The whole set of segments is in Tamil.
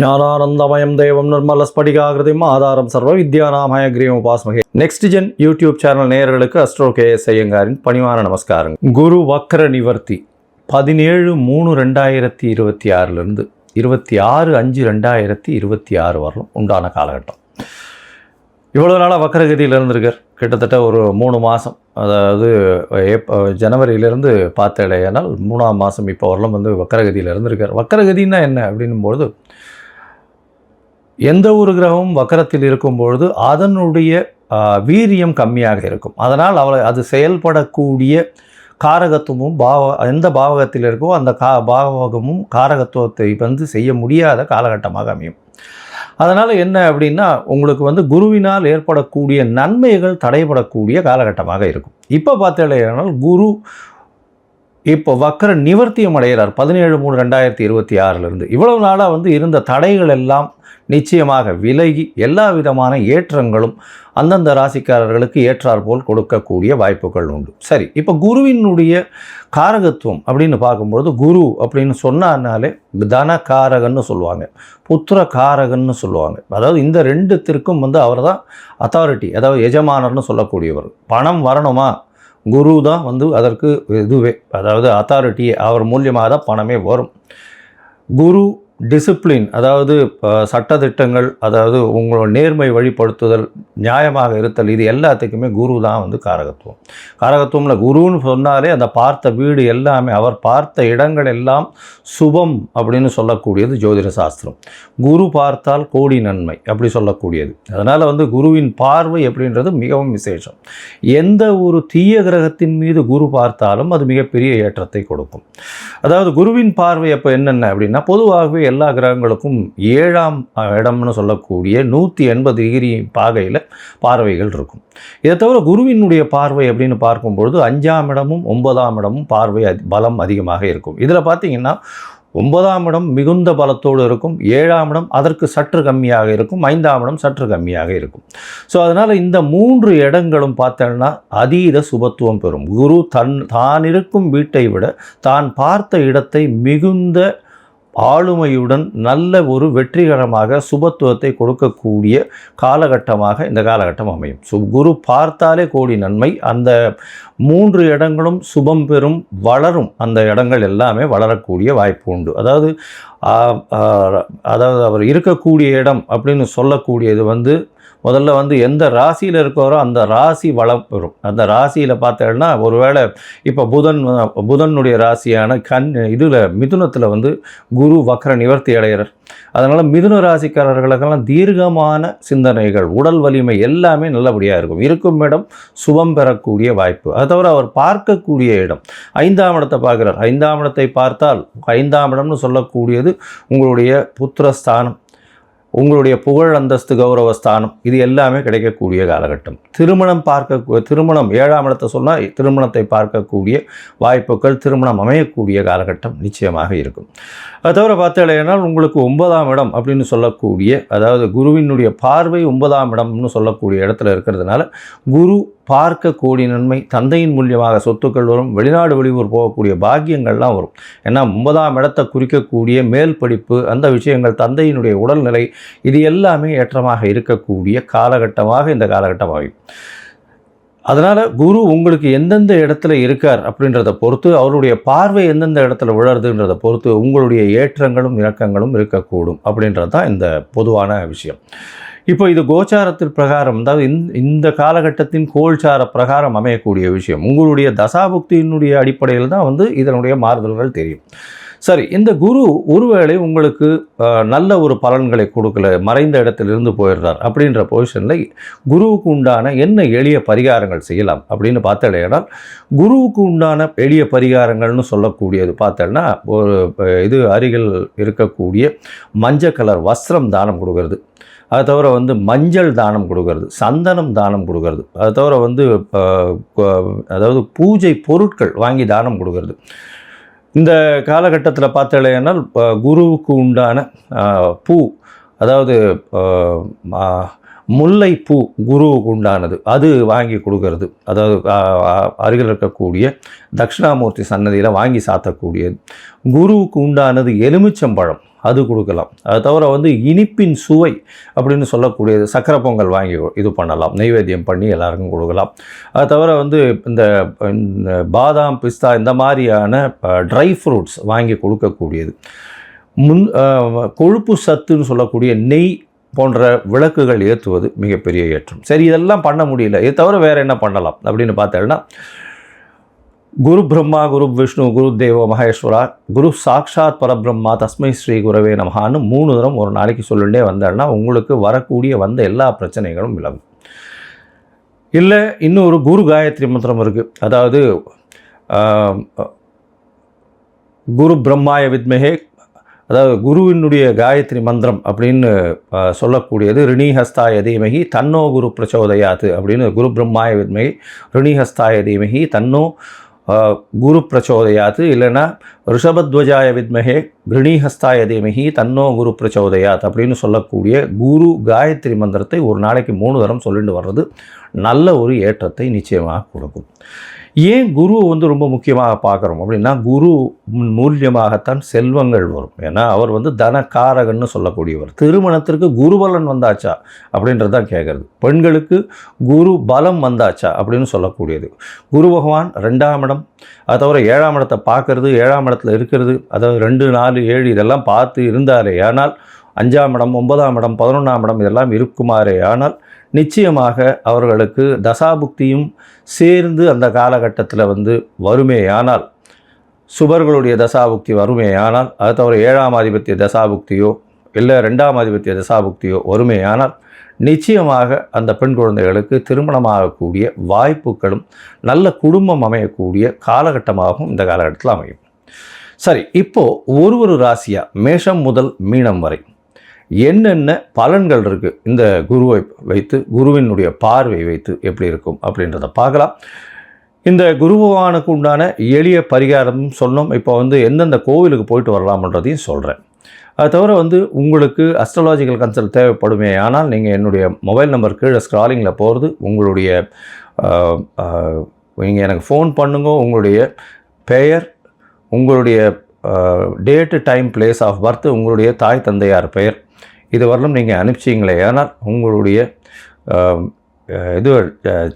ஞானானந்தமயம் தேவம் நிர்மலஸ்படிகாகிருதிம் ஆதாரம் சர்வ வித்யாநாமய கிரீம் உபாஸ்மகே. நெக்ஸ்ட் ஜென் யூடியூப் சேனல் நேயர்களுக்கு அஸ்ட்ரோ KS ஐயங்காரின் பணிவான நமஸ்காரங்கள். குரு வக்ர நிவர்த்தி 17/3/2026 26/5/2026 வரலும் உண்டான காலகட்டம். இவ்வளோ நாளாக வக்கரகதியில் இருந்திருக்கார். கிட்டத்தட்ட ஒரு 3 மாதம், அதாவது ஜனவரியிலேருந்து பார்த்தேனால் 3ஆம் மாதம் இப்போ வரலும் வக்கரகதியில் இருந்திருக்கார். வக்கரகதின்னா என்ன அப்படின்னும்பொழுது, எந்த ஒரு கிரகமும் வக்கரத்தில் இருக்கும்பொழுது அதனுடைய வீரியம் கம்மியாக இருக்கும். அதனால் அது செயல்படக்கூடிய காரகத்துவமும் எந்த பாவகத்தில் இருக்கோ அந்த பாவகமும் காரகத்துவத்தை செய்ய முடியாத காலகட்டமாக அமையும். அதனால் என்ன அப்படின்னா, உங்களுக்கு குருவினால் ஏற்படக்கூடிய நன்மைகள் தடைபடக்கூடிய காலகட்டமாக இருக்கும். இப்போ பார்த்தீங்கன்னா குரு இப்போ வக்கர நிவர்த்தியம் அடைகிறார் 17/3/2026 இவ்வளவு நாளாக இருந்த தடைகள் எல்லாம் நிச்சயமாக விலகி எல்லா விதமான ஏற்றங்களும் அந்தந்த ராசிக்காரர்களுக்கு ஏற்றார் போல் கொடுக்கக்கூடிய வாய்ப்புகள் உண்டு. சரி, இப்போ குருவினுடைய காரகத்துவம் அப்படின்னு பார்க்கும்பொழுது, குரு அப்படின்னு சொன்னாலே தனகாரகன்னு சொல்லுவாங்க, புத்திர காரகன்னு சொல்லுவாங்க. அதாவது இந்த ரெண்டுத்திற்கும் அவர் தான் அத்தாரிட்டி, அதாவது எஜமானர்னு சொல்லக்கூடியவர். பணம் வரணுமா, குரு தான் அதற்கு இதுவே, அதாவது அத்தாரிட்டியே, அவர் மூலியமாக தான் பணமே வரும். குரு டிசிப்ளின், அதாவது சட்டத்திட்டங்கள், அதாவது உங்களோட நேர்மை வழிபடுத்துதல், நியாயமாக இருத்தல், இது எல்லாத்துக்குமே குரு தான் காரகத்துவம். காரகத்துவம்ல குருன்னு சொன்னாலே அந்த பார்த்த வீடு எல்லாமே, அவர் பார்த்த இடங்கள் எல்லாம் சுபம் அப்படின்னு சொல்லக்கூடியது ஜோதிட சாஸ்திரம். குரு பார்த்தால் கோடி நன்மை அப்படி சொல்லக்கூடியது. அதனால் குருவின் பார்வை அப்படின்றது மிகவும் விசேஷம். எந்த ஒரு தீய கிரகத்தின் மீது குரு பார்த்தாலும் அது மிகப்பெரிய ஏற்றத்தை கொடுக்கும். அதாவது குருவின் பார்வை அப்போ என்னென்ன அப்படின்னா, பொதுவாகவே எல்லா கிரகங்களுக்கும் 7ஆம் இடம்னு சொல்லக்கூடிய 180 டிகிரி பாகையில் பார்வைகள் இருக்கும். இதை தவிர குருவினுடைய பார்வை அப்படின்னு பார்க்கும்பொழுது 5ஆம் இடமும் 9ஆம் இடமும் பார்வை பலம் அதிகமாக இருக்கும். இதில் பார்த்தீங்கன்னா 9ஆம் இடம் மிகுந்த பலத்தோடு இருக்கும், 7ஆம் இடம் அதற்கு சற்று கம்மியாக இருக்கும், 5ஆம் இடம் சற்று கம்மியாக இருக்கும். ஸோ அதனால் இந்த 3 இடங்களும் பார்த்தோன்னா அதீத சுபத்துவம் பெறும். குரு தான் இருக்கும் வீட்டை விட தான் பார்த்த இடத்தை மிகுந்த ஆளுமையுடன் நல்ல ஒரு வெற்றிகரமாக சுபத்துவத்தை கொடுக்கக்கூடிய காலகட்டமாக இந்த காலகட்டம் அமையும். குரு பார்த்தாலே கோடி நன்மை. அந்த 3 இடங்களும் சுபம் பெறும், வளரும். அந்த இடங்கள் எல்லாமே வளரக்கூடிய வாய்ப்பு உண்டு. அதாவது அவர் இருக்கக்கூடிய இடம் அப்படின்னு சொல்லக்கூடியது முதல்ல எந்த ராசியில் இருக்கிறோ அந்த ராசி வளம் பெறும். அந்த ராசியில் பார்த்தேன்னா, ஒருவேளை இப்போ புதனுடைய ராசியான மிதுனத்தில் குரு வக்ர நிவர்த்தி அடைகிறார். அதனால் மிதுன ராசிக்காரர்களுக்கெல்லாம் தீர்க்கமான சிந்தனைகள், உடல் வலிமை எல்லாமே நல்லபடியாக இருக்கும். இருக்கும் இடம் சுபம் பெறக்கூடிய வாய்ப்பு. அது தவிர அவர் பார்க்கக்கூடிய இடம் 5ஆம் இடத்தை பார்க்குறார். 5ஆம் இடத்தை பார்த்தால் 5ஆம் இடம்னு சொல்லக்கூடியது உங்களுடைய புத்திரஸ்தானம், உங்களுடைய புகழ் அந்தஸ்து கௌரவஸ்தானம், இது எல்லாமே கிடைக்கக்கூடிய காலகட்டம். திருமணம் 7ஆம் இடத்தை சொன்னால் திருமணத்தை பார்க்கக்கூடிய வாய்ப்புகள், திருமணம் அமையக்கூடிய காலகட்டம் நிச்சயமாக இருக்கும். அது தவிர பார்த்தீங்கன்னா உங்களுக்கு 9ஆம் இடம் அப்படின்னு சொல்லக்கூடிய, அதாவது குருவினுடைய பார்வை 9ஆம் இடம்னு சொல்லக்கூடிய இடத்துல இருக்கிறதுனால குரு பார்க்க கோடி நன்மை, தந்தையின் மூலியமாக சொத்துக்கள் வரும், வெளிநாடு வெளியூர் போகக்கூடிய பாக்கியங்கள்லாம் வரும். ஏன்னா 9ஆம் இடத்தை குறிக்கக்கூடிய மேல் படிப்பு, அந்த விஷயங்கள், தந்தையினுடைய உடல்நிலை, இது எல்லாமே ஏற்றமாக இருக்கக்கூடிய காலகட்டமாக இந்த காலகட்டம் ஆகும். அதனால் குரு உங்களுக்கு எந்தெந்த இடத்துல இருக்கார் அப்படின்றத பொறுத்து, அவருடைய பார்வை எந்தெந்த இடத்துல விழறதுன்றதை பொறுத்து உங்களுடைய ஏற்றங்களும் இறக்கங்களும் இருக்கக்கூடும் அப்படின்றது தான் இந்த பொதுவான விஷயம். இப்போ இது கோச்சாரத்தில் பிரகாரம், அதாவது இந்த காலகட்டத்தின் கோல்சார பிரகாரம் அமையக்கூடிய விஷயம். உங்களுடைய தசாபுக்தியினுடைய அடிப்படையில் தான் இதனுடைய மாறுதல்கள் தெரியும். சரி, இந்த குரு ஒருவேளை உங்களுக்கு நல்ல ஒரு பலன்களை கொடுக்கல, மறைந்த இடத்திலிருந்து போயிடுறார் அப்படின்ற பொசிஷனில் குருவுக்கு உண்டான என்ன எளிய பரிகாரங்கள் செய்யலாம் அப்படின்னு பார்த்தேன்னா, குருவுக்கு உண்டான எளிய பரிகாரங்கள்னு சொல்லக்கூடியது பார்த்தேன்னா, ஒரு அருகில் இருக்கக்கூடிய மஞ்சள் கலர் வஸ்திரம் தானம் கொடுக்கறது, அது தவிர மஞ்சள் தானம் கொடுக்கறது, சந்தனம் தானம் கொடுக்கறது, அது தவிர அதாவது பூஜை பொருட்கள் வாங்கி தானம் கொடுக்கறது. இந்த காலகட்டத்தில் பார்த்தீங்கன்னா குருவுக்கு உண்டான பூ, அதாவது முல்லைப்பூ குருவுக்கு உண்டானது, அது வாங்கி கொடுக்கறது, அதாவது அருகில் இருக்கக்கூடிய தட்சிணாமூர்த்தி சன்னதியில் வாங்கி சாத்தக்கூடியது. குருவுக்கு உண்டானது எலுமிச்சம்பழம், அது கொடுக்கலாம். அது தவிர வந்து இனிப்பின் சுவை அப்படின்னு சொல்லக்கூடியது சக்கரை பொங்கல் வாங்கி இது பண்ணலாம், நெய்வேத்தியம் பண்ணி எல்லாருக்கும் கொடுக்கலாம். அது தவிர வந்து இந்த பாதாம் பிஸ்தா இந்த மாதிரியான ட்ரை ஃப்ரூட்ஸ் வாங்கி கொடுக்கக்கூடியது. கொழுப்பு சத்துன்னு சொல்லக்கூடிய நெய் போன்ற விளக்குகள் ஏற்றுவது மிகப்பெரிய ஏற்றம். சரி, இதெல்லாம் பண்ண முடியல, இது தவிர வேறு என்ன பண்ணலாம் அப்படின்னு பார்த்தேன்னா, குரு பிரம்மா குரு விஷ்ணு குரு தேவோ மகேஸ்வரா குரு சாக்ஷாத் பரபிரம்மா தஸ்மை ஸ்ரீ குரவே நமஹான்னு 3 தரம் ஒரு நாளைக்கு சொல்லிட்டே வந்தேன்னா உங்களுக்கு வரக்கூடிய வந்த எல்லா பிரச்சனைகளும் விலகும். இல்லை இன்னொரு குரு காயத்ரி மந்திரம் இருக்குது. அதாவது குரு பிரம்மாய வித்மஹே, அதாவது குருவினுடைய காயத்ரி மந்திரம் அப்படின்னு சொல்லக்கூடியது ரிணிஹஸ்தாய தீமகி தன்னோ குரு பிரச்சோதயாத்து அப்படின்னு, குரு பிரம்மாய வித்மகி ரிணிஹஸ்தாய தீமகி தன்னோ குரு பிரச்சோதயாத்து, இல்லைன்னா ரிஷபத்வஜாய வித்மஹே கிருணிஹஸ்தாய தீமகி தன்னோ குரு பிரச்சோதயாத் அப்படின்னு சொல்லக்கூடிய குரு காயத்ரி மந்திரத்தை ஒரு நாளைக்கு 3 தரம் சொல்லிட்டு வர்றது நல்ல ஒரு ஏற்றத்தை நிச்சயமாக கொடுக்கும். ஏன் குருவை வந்து ரொம்ப முக்கியமாக பார்க்குறோம் அப்படின்னா, குரு மூலியமாகத்தான் செல்வங்கள் வரும். ஏன்னா அவர் வந்து தனக்காரகன்னு சொல்லக்கூடியவர். திருமணத்திற்கு குருபலன் வந்தாச்சா அப்படின்றது தான் கேட்குறது. பெண்களுக்கு குரு பலம் வந்தாச்சா அப்படின்னு சொல்லக்கூடியது. குரு பகவான் 2ஆம் இடம், அது தவிர 7ஆம் இடத்தை பார்க்கறது, 7ஆம் இடத்துல இருக்கிறது, அதாவது 2, 4, 7 இதெல்லாம் பார்த்து இருந்தாரே ஆனால், 5ஆம் இடம் 9ஆம் இடம் 11ஆம் இடம் இதெல்லாம் இருக்குமாறே ஆனால் நிச்சயமாக அவர்களுக்கு தசாபுக்தியும் சேர்ந்து அந்த காலகட்டத்தில் வந்து வருமேயானால், சுபர்களுடைய தசாபுக்தி வருமேயானால், அது தவிர 7ஆம் ஆதிபத்திய தசாபுக்தியோ இல்லை 2ஆம் ஆதிபத்திய தசாபுக்தியோ வருமேயானால் நிச்சயமாக அந்த பெண் குழந்தைகளுக்கு திருமணமாகக்கூடிய வாய்ப்புகளும் நல்ல குடும்பம் அமையக்கூடிய காலகட்டமாகவும் இந்த காலகட்டத்தில் அமையும். சரி, இப்போது ஒரு ராசியாக மேஷம் முதல் மீனம் வரை என்னென்ன பலன்கள் இருக்குது இந்த குருவை வைத்து, குருவினுடைய பார்வை வைத்து எப்படி இருக்கும் அப்படின்றத பார்க்கலாம். இந்த குரு பகவானுக்கு உண்டான எளிய பரிகாரம் சொன்னோம். இப்போ வந்து எந்தெந்த கோவிலுக்கு போயிட்டு வரலாம்ன்றதையும் சொல்கிறேன். அது தவிர வந்து உங்களுக்கு அஸ்ட்ராலாஜிக்கல் கன்சல்ட் தேவைப்படுமே ஆனால் நீங்கள் என்னுடைய மொபைல் நம்பர் கீழே ஸ்க்ராலிங்கில் போகிறது, உங்களுடைய நீங்கள் எனக்கு ஃபோன் பண்ணுங்க, உங்களுடைய பெயர், உங்களுடைய date time place of birth, உங்களுடைய தாய் தந்தையார் பெயர் இது வரலும் நீங்கள் அனுப்பிச்சிங்களே ஆனால் உங்களுடைய இது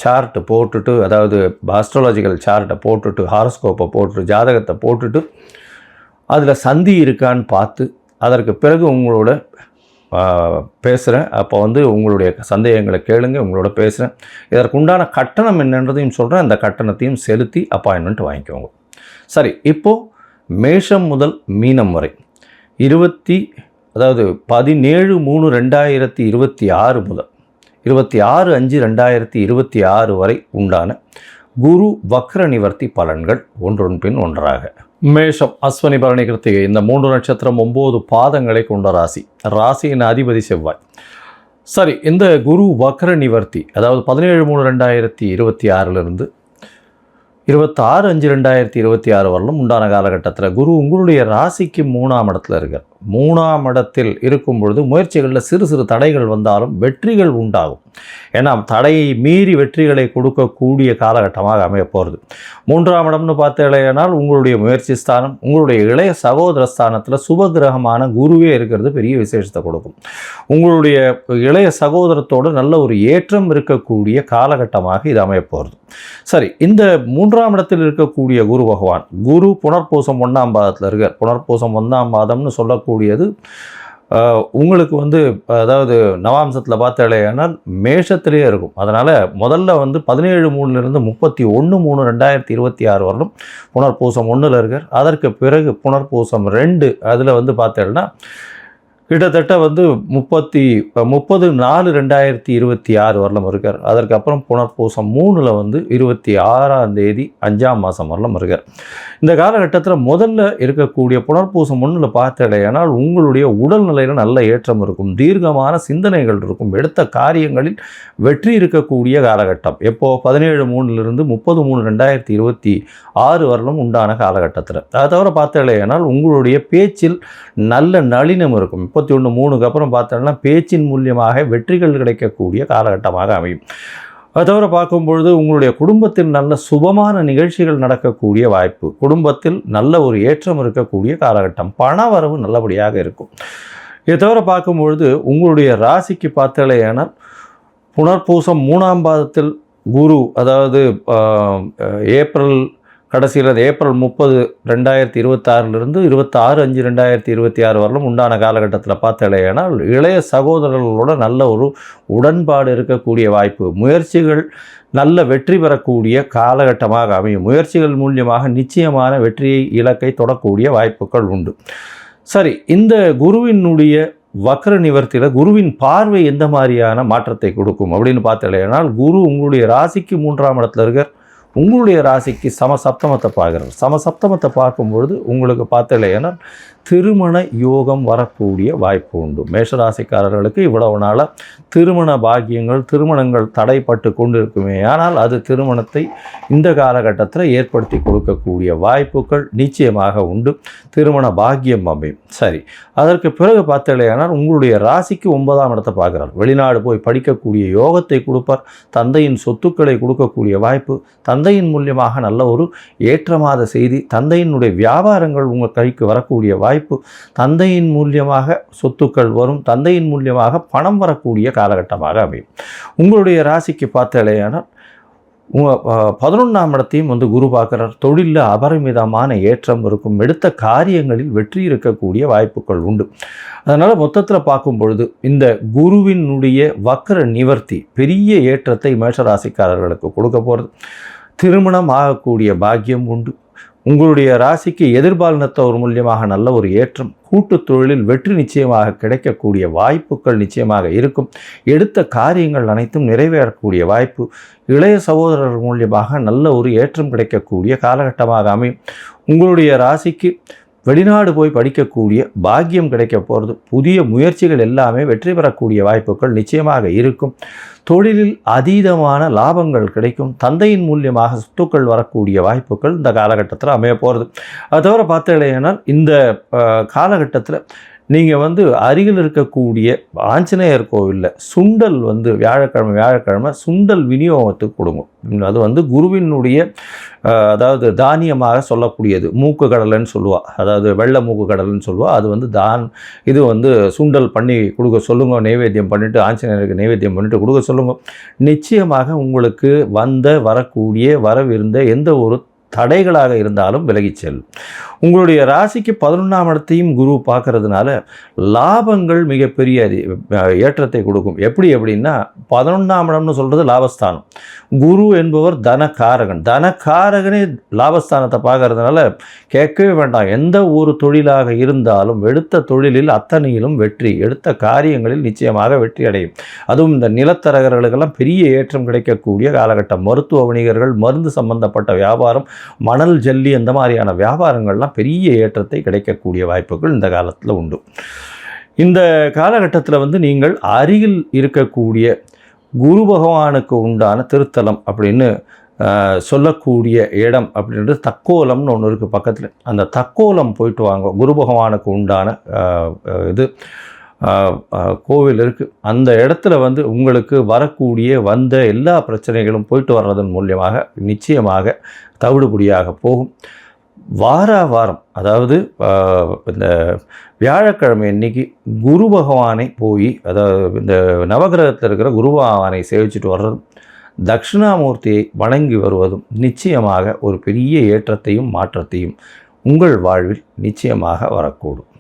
சார்ட்டு போட்டுட்டு, அதாவது ஆஸ்ட்ராலஜிக்கல் சார்ட்டை போட்டுட்டு, ஹாரோஸ்கோப்பை போட்டுட்டு, ஜாதகத்தை போட்டுட்டு அதில் சந்தி இருக்கான்னு பார்த்து அதற்கு பிறகு உங்களோட பேசுகிறேன். அப்போ வந்து உங்களுடைய சந்தேகங்களை கேளுங்க, உங்களோட பேசுகிறேன். இதற்குண்டான கட்டணம் என்னன்றதையும் சொல்கிறேன். அந்த கட்டணத்தையும் செலுத்தி அப்பாயின்மெண்ட் வாங்கிக்கோங்க. சரி, இப்போது மேஷம் முதல் மீனம் வரை 17/3/2026 முதல் 26/5/2026 வரை உண்டான குரு வக்ர நிவர்த்தி பலன்கள் ஒன்றொன் பின் ஒன்றாக. மேஷம் அஸ்வினி பரணி கிருத்திகை இந்த 3 நட்சத்திரம் 9 பாதங்களை கொண்ட ராசி. ராசியின் அதிபதி செவ்வாய். சரி, இந்த குரு வக்ர நிவர்த்தி அதாவது 17/3/2026 26/5/2026 வரலும் உண்டான காலகட்டத்தில் குரு உங்களுடைய ராசிக்கு 3ஆம் இடத்துல இருக்கார். 3ஆம் இடத்தில் இருக்கும் பொழுது முயற்சிகளில் சிறு சிறு தடைகள் வந்தாலும் வெற்றிகள் உண்டாகும். ஏன்னா தடையை மீறி வெற்றிகளை கொடுக்கக்கூடிய காலகட்டமாக அமைய போகிறது. 3ஆம் இடம்னு பார்த்தேனால் உங்களுடைய முயற்சி ஸ்தானம், உங்களுடைய இளைய சகோதர ஸ்தானத்தில் சுபகிரகமான குருவே இருக்கிறது பெரிய விசேஷத்தை கொடுக்கும். உங்களுடைய இளைய சகோதரத்தோடு நல்ல ஒரு ஏற்றம் இருக்கக்கூடிய காலகட்டமாக இது அமைய போகிறது. சரி, இந்த 3ஆம் இடத்தில் இருக்கக்கூடிய குரு பகவான், குரு புனர்பூசம் 1ஆம் பாதத்தில் இருக்கார். புனர்பூசம் 1ஆம் பாதம்னு சொல்லக்கூடியது உங்களுக்கு வந்து அதாவது நவாம்சத்தில் பார்த்தாலேயானால் மேஷத்திலே இருக்கும். அதனால் முதல்ல வந்து 17/3 31/3/2026 வரலும் புனர்பூசம் 1ல் இருக்கார். அதற்கு பிறகு புனர்பூசம் 2 அதில் வந்து பார்த்தேன்னா கிட்டத்தட்ட வந்து 30/4/2026 வரலும் இருக்கார். அதற்கப்புறம் புனர்பூசம் 3ல் வந்து 26ஆம் தேதி 5ஆம் மாதம் வரலும் இருக்கார். இந்த காலகட்டத்தில் முதல்ல இருக்கக்கூடிய புனர்பூசம் 1ல் பார்த்தடையானால் உங்களுடைய உடல்நிலையில் நல்ல ஏற்றம் இருக்கும், தீர்க்கமான சிந்தனைகள் இருக்கும், எடுத்த காரியங்களில் வெற்றி இருக்கக்கூடிய காலகட்டம். எப்போது 17/3 30/3/2026 வரலும் உண்டான காலகட்டத்தில். அதை தவிர பார்த்தடையானால் உங்களுடைய பேச்சில் நல்ல நளினம் இருக்கும். 31/3க்கு அப்புறம் பார்த்தோம்னா பேச்சின் மூலியமாக வெற்றிகள் கிடைக்கக்கூடிய காலகட்டமாக அமையும். அது தவிர பார்க்கும்பொழுது உங்களுடைய குடும்பத்தில் நல்ல சுபமான நிகழ்ச்சிகள் நடக்கக்கூடிய வாய்ப்பு, குடும்பத்தில் நல்ல ஒரு ஏற்றம் இருக்கக்கூடிய காலகட்டம், பண வரவு நல்லபடியாக இருக்கும். இதை தவிர பார்க்கும்பொழுது உங்களுடைய ராசிக்கு பார்த்தாலேயானால் புனர்பூசம் 3ஆம் பாதத்தில் குரு, அதாவது ஏப்ரல் கடைசியில் ஏப்ரல் 30, 2026 26/5/2026 வரலும் உண்டான காலகட்டத்தில் பார்த்தாலேயானால் இளைய சகோதரர்களோட நல்ல ஒரு உடன்பாடு இருக்கக்கூடிய வாய்ப்பு, முயற்சிகள் நல்ல வெற்றி பெறக்கூடிய காலகட்டமாக அமையும். முயற்சிகள் மூலியமாக நிச்சயமான வெற்றியை இலக்கை தொடக்கூடிய வாய்ப்புகள் உண்டு. சரி, இந்த குருவினுடைய வக்ர நிவர்த்தியில் குருவின் பார்வை எந்த மாதிரியான மாற்றத்தை கொடுக்கும் அப்படின்னு பார்த்தாலேனால், குரு உங்களுடைய ராசிக்கு 3ஆம் இடத்துல இருக்கார், உங்களுடைய ராசிக்கு சமசப்தமத்தை பார்க்குறார். சமசப்தமத்தை பார்க்கும்பொழுது உங்களுக்கு பார்த்தாலேனால் திருமண யோகம் வரக்கூடிய வாய்ப்பு உண்டு. மேஷராசிக்காரர்களுக்கு இவ்வளவு நாளாக திருமண பாக்கியங்கள், திருமணங்கள் தடைப்பட்டு கொண்டு இருக்குமே, ஆனால் அது திருமணத்தை இந்த காலகட்டத்தில் ஏற்படுத்தி கொடுக்கக்கூடிய வாய்ப்புகள் நிச்சயமாக உண்டு. திருமண பாக்கியம் அமையும். சரி, அதற்கு பிறகு பார்த்தாலேனால் உங்களுடைய ராசிக்கு 9ஆம் இடத்தை பார்க்குறார். வெளிநாடு போய் படிக்கக்கூடிய யோகத்தை கொடுப்பார். தந்தையின் சொத்துக்களை கொடுக்கக்கூடிய வாய்ப்பு, தந்தையின் மூலியமாக நல்ல ஒரு ஏற்றமாத செய்தி, தந்தையினுடைய வியாபாரங்கள் உங்கள் கைக்கு வரக்கூடிய வாய்ப்பு, தந்தையின் மூலியமாக சொத்துக்கள் வரும், தந்தையின் மூலியமாக பணம் வரக்கூடிய காலகட்டமாக அமையும். உங்களுடைய ராசிக்கு பார்த்தாலேயானால் 11ஆம் இடத்தையும் குரு பார்க்குறார். தொழிலில் அபரிமிதமான ஏற்றம் இருக்கும், எடுத்த காரியங்களில் வெற்றி இருக்கக்கூடிய வாய்ப்புகள் உண்டு. அதனால் மொத்தத்தில் பார்க்கும் பொழுது இந்த குருவினுடைய வக்ர நிவர்த்தி பெரிய ஏற்றத்தை மேஷராசிக்காரர்களுக்கு கொடுக்க போகிறது. திருமணம் ஆகக்கூடிய பாக்கியம் உண்டு. உங்களுடைய ராசிக்கு எதிர்பாலினத்தவர் மூலியமாக நல்ல ஒரு ஏற்றம், கூட்டு தொழிலில் வெற்றி நிச்சயமாக கிடைக்கக்கூடிய வாய்ப்புகள் நிச்சயமாக இருக்கும். எடுத்த காரியங்கள் அனைத்தும் நிறைவேறக்கூடிய வாய்ப்பு, இளைய சகோதரர் மூலியமாக நல்ல ஒரு ஏற்றம் கிடைக்கக்கூடிய காலகட்டமாக அமையும். உங்களுடைய ராசிக்கு வெளிநாடு போய் படிக்கக்கூடிய பாக்கியம் கிடைக்க போகிறது. புதிய முயற்சிகள் எல்லாமே வெற்றி பெறக்கூடிய வாய்ப்புகள் நிச்சயமாக இருக்கும். தொழிலில் அதீதமான லாபங்கள் கிடைக்கும். தந்தையின் மூலியமாக சொத்துக்கள் வரக்கூடிய வாய்ப்புகள் இந்த காலகட்டத்தில் அமைய போகிறது. அது தவிர பார்த்தீங்கன்னா இந்த காலகட்டத்தில் நீங்கள் அருகில் இருக்கக்கூடிய ஆஞ்சநேயர் கோவிலில் சுண்டல் வியாழக்கிழமை சுண்டல் விநியோகத்துக்கு கொடுங்க. அது குருவினுடைய அதாவது தானியமாக சொல்லக்கூடியது. மூக்கு கடலைன்னு சொல்லுவாள், அதாவது வெள்ளை மூக்கு கடலைன்னு சொல்லுவாள். அது இது சுண்டல் பண்ணி கொடுக்க சொல்லுங்க, நைவேத்தியம் பண்ணிவிட்டு ஆஞ்சநேயருக்கு நைவேத்தியம் பண்ணிவிட்டு கொடுக்க சொல்லுங்க. நிச்சயமாக உங்களுக்கு வரக்கூடிய வரவிருந்த எந்த ஒரு தடைகளாக இருந்தாலும் விலகிச் செல்லும். உங்களுடைய ராசிக்கு 11ஆம் இடத்தையும் குரு பார்க்கறதுனால லாபங்கள் மிகப்பெரிய ஏற்றத்தை கொடுக்கும். எப்படின்னா 11ஆம் இடம்னு சொல்கிறது லாபஸ்தானம். குரு என்பவர் தனக்காரகனே லாபஸ்தானத்தை பார்க்கறதுனால கேட்கவே வேண்டாம். எந்த ஒரு தொழிலாக இருந்தாலும் எடுத்த தொழிலில் அத்தனையிலும் வெற்றி, எடுத்த காரியங்களில் நிச்சயமாக வெற்றி அடையும். அதுவும் இந்த நிலத்தரகர்களுக்கெல்லாம் பெரிய ஏற்றம் கிடைக்கக்கூடிய காலகட்டம். மருத்துவ வணிகர்கள், மருந்து சம்பந்தப்பட்ட வியாபாரம், மணல் ஜல்லி அந்த மாதிரியான வியாபாரங்கள்லாம் பெரிய ஏற்றத்தை கிடைக்கக்கூடிய வாய்ப்புகள் இந்த காலத்தில் உண்டு. இந்த காலகட்டத்தில் நீங்கள் அருகில் இருக்கக்கூடிய குரு பகவானுக்கு உண்டான திருத்தலம் அப்படின்னு சொல்லக்கூடிய இடம் அப்படின்றது தக்கோலம்னு ஒன்று இருக்குது பக்கத்தில். அந்த தக்கோலம் போயிட்டு வாங்க. குரு பகவானுக்கு உண்டான கோவில் இருக்குது. அந்த இடத்துல உங்களுக்கு வரக்கூடிய எல்லா பிரச்சனைகளும் போயிட்டு வர்றதன் மூலியமாக நிச்சயமாக தவிடுபடியாக போகும். வாரம் அதாவது இந்த வியாழக்கிழமை அன்னைக்கு குரு பகவானை போய், அதாவது இந்த நவகிரகத்தில் இருக்கிற குரு பகவானை சேவிச்சுட்டு வர்றதும், தட்சிணாமூர்த்தியை வணங்கி வருவதும் நிச்சயமாக ஒரு பெரிய ஏற்றத்தையும் மாற்றத்தையும் உங்கள் வாழ்வில் நிச்சயமாக வரக்கூடும்.